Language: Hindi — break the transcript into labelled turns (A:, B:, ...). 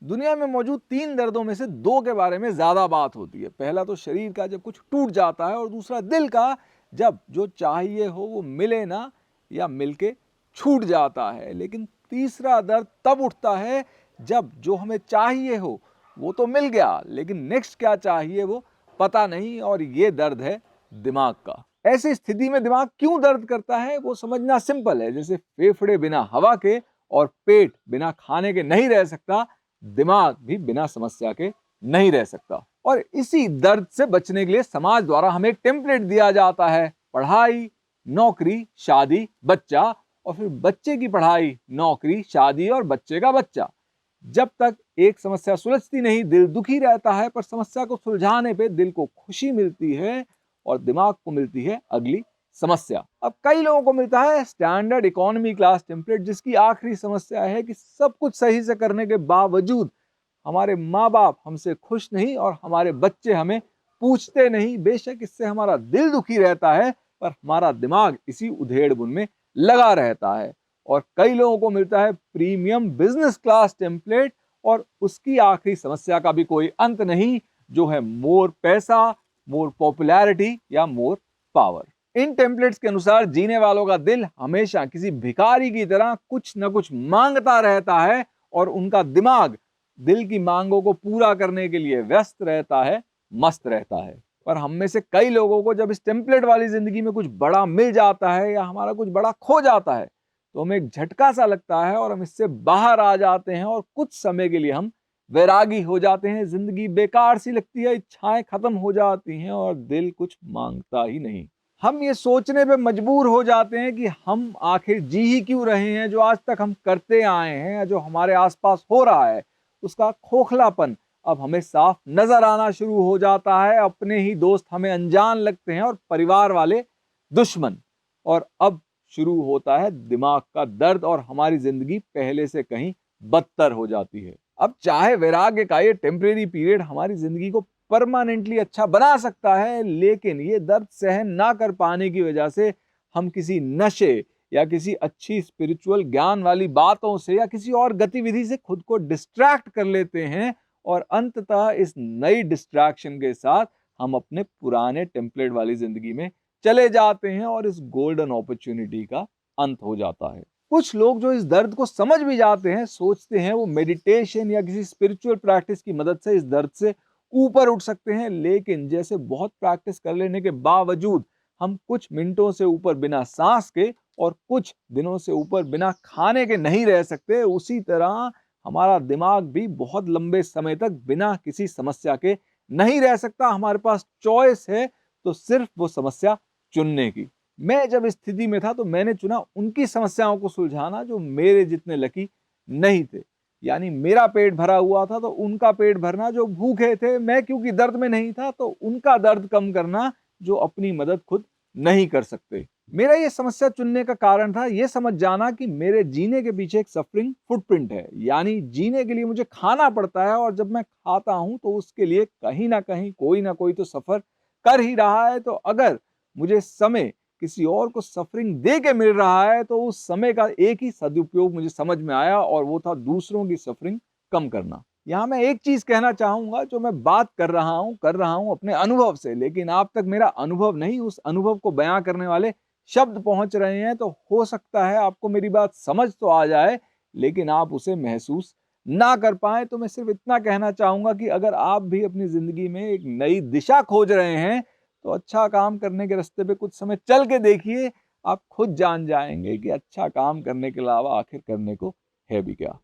A: दुनिया में मौजूद 3 दर्दों में से 2 के बारे में ज्यादा बात होती है। पहला तो शरीर का जब कुछ टूट जाता है और दूसरा दिल का जब जो चाहिए हो वो मिले ना या मिलके छूट जाता है। लेकिन तीसरा दर्द तब उठता है जब जो हमें चाहिए हो वो तो मिल गया लेकिन नेक्स्ट क्या चाहिए वो पता नहीं, और ये दर्द है दिमाग का। ऐसी स्थिति में दिमाग क्यों दर्द करता है वो समझना सिंपल है। जैसे फेफड़े बिना हवा के और पेट बिना खाने के नहीं रह सकता, दिमाग भी बिना समस्या के नहीं रह सकता। और इसी दर्द से बचने के लिए समाज द्वारा हमें एक टेम्पलेट दिया जाता है। पढ़ाई, नौकरी, शादी, बच्चा, और फिर बच्चे की पढ़ाई, नौकरी, शादी और बच्चे का बच्चा। जब तक एक समस्या सुलझती नहीं दिल दुखी रहता है, पर समस्या को सुलझाने पे दिल को खुशी मिलती है और दिमाग को मिलती है अगली समस्या। अब कई लोगों को मिलता है स्टैंडर्ड इकोनॉमी क्लास टेम्पलेट, जिसकी आखिरी समस्या है कि सब कुछ सही से करने के बावजूद हमारे माँ बाप हमसे खुश नहीं और हमारे बच्चे हमें पूछते नहीं। बेशक इससे हमारा दिल दुखी रहता है, पर हमारा दिमाग इसी उधेड़ बुन में लगा रहता है। और कई लोगों को मिलता है प्रीमियम बिजनेस क्लास टेम्पलेट, और उसकी आखिरी समस्या का भी कोई अंत नहीं, जो है मोर पैसा, मोर पॉपुलैरिटी या मोर पावर। इन टेम्पलेट्स के अनुसार जीने वालों का दिल हमेशा किसी भिखारी की तरह कुछ न कुछ मांगता रहता है और उनका दिमाग दिल की मांगों को पूरा करने के लिए व्यस्त रहता है, मस्त रहता है। पर हम में से कई लोगों को जब इस टेम्पलेट वाली जिंदगी में कुछ बड़ा मिल जाता है या हमारा कुछ बड़ा खो जाता है तो हमें एक झटका सा लगता है और हम इससे बाहर आ जाते हैं, और कुछ समय के लिए हम वैरागी हो जाते हैं। जिंदगी बेकार सी लगती है, इच्छाएं खत्म हो जाती हैं और दिल कुछ मांगता ही नहीं। हम ये सोचने पे मजबूर हो जाते हैं कि हम आखिर जी ही क्यों रहे हैं। जो आज तक हम करते आए हैं, जो हमारे आसपास हो रहा है, उसका खोखलापन अब हमें साफ नजर आना शुरू हो जाता है। अपने ही दोस्त हमें अनजान लगते हैं और परिवार वाले दुश्मन। और अब शुरू होता है दिमाग का दर्द और हमारी जिंदगी पहले से कहीं बदतर हो जाती है। अब चाहे वैराग्य का ये टेम्परेरी पीरियड हमारी जिंदगी को परमानेंटली अच्छा बना सकता है, लेकिन ये दर्द सहन ना कर पाने की वजह से हम किसी नशे या किसी अच्छी स्पिरिचुअल ज्ञान वाली बातों से या किसी और गतिविधि से खुद को डिस्ट्रैक्ट कर लेते हैं, और अंततः इस नई डिस्ट्रैक्शन के साथ हम अपने पुराने टेम्पलेट वाली जिंदगी में चले जाते हैं और इस गोल्डन अपॉर्चुनिटी का अंत हो जाता है। कुछ लोग जो इस दर्द को समझ भी जाते हैं, सोचते हैं वो मेडिटेशन या किसी स्पिरिचुअल प्रैक्टिस की मदद से इस दर्द से ऊपर उठ सकते हैं, लेकिन जैसे बहुत प्रैक्टिस कर लेने के बावजूद हम कुछ मिनटों से ऊपर बिना सांस के और कुछ दिनों से ऊपर बिना खाने के नहीं रह सकते, उसी तरह हमारा दिमाग भी बहुत लंबे समय तक बिना किसी समस्या के नहीं रह सकता। हमारे पास चॉइस है तो सिर्फ वो समस्या चुनने की। मैं जब इस स्थिति में था तो मैंने चुना उनकी समस्याओं को सुलझाना जो मेरे जितने लकी नहीं थे। यानी मेरा पेट भरा हुआ था तो उनका पेट भरना जो भूखे थे। मैं क्योंकि दर्द में नहीं था तो उनका दर्द कम करना जो अपनी मदद खुद नहीं कर सकते। मेरा ये समस्या चुनने का कारण था ये समझ जाना कि मेरे जीने के पीछे एक सफरिंग फुटप्रिंट है। यानी जीने के लिए मुझे खाना पड़ता है, और जब मैं खाता हूं तो उसके लिए कहीं ना कहीं कोई ना कोई तो सफर कर ही रहा है। तो अगर मुझे समय किसी और को सफरिंग दे के मिल रहा है तो उस समय का एक ही सदुपयोग मुझे समझ में आया, और वो था दूसरों की सफरिंग कम करना। यहाँ मैं एक चीज कहना चाहूंगा, जो मैं बात कर रहा हूँ अपने अनुभव से, लेकिन आप तक मेरा अनुभव नहीं, उस अनुभव को बयां करने वाले शब्द पहुंच रहे हैं। तो हो सकता है आपको मेरी बात समझ तो आ जाए, लेकिन आप उसे महसूस ना कर पाए। तो मैं सिर्फ इतना कहना चाहूंगा कि अगर आप भी अपनी जिंदगी में एक नई दिशा खोज रहे हैं तो अच्छा काम करने के रास्ते पे कुछ समय चल के देखिए। आप खुद जान जाएंगे कि अच्छा काम करने के अलावा आखिर करने को है भी क्या।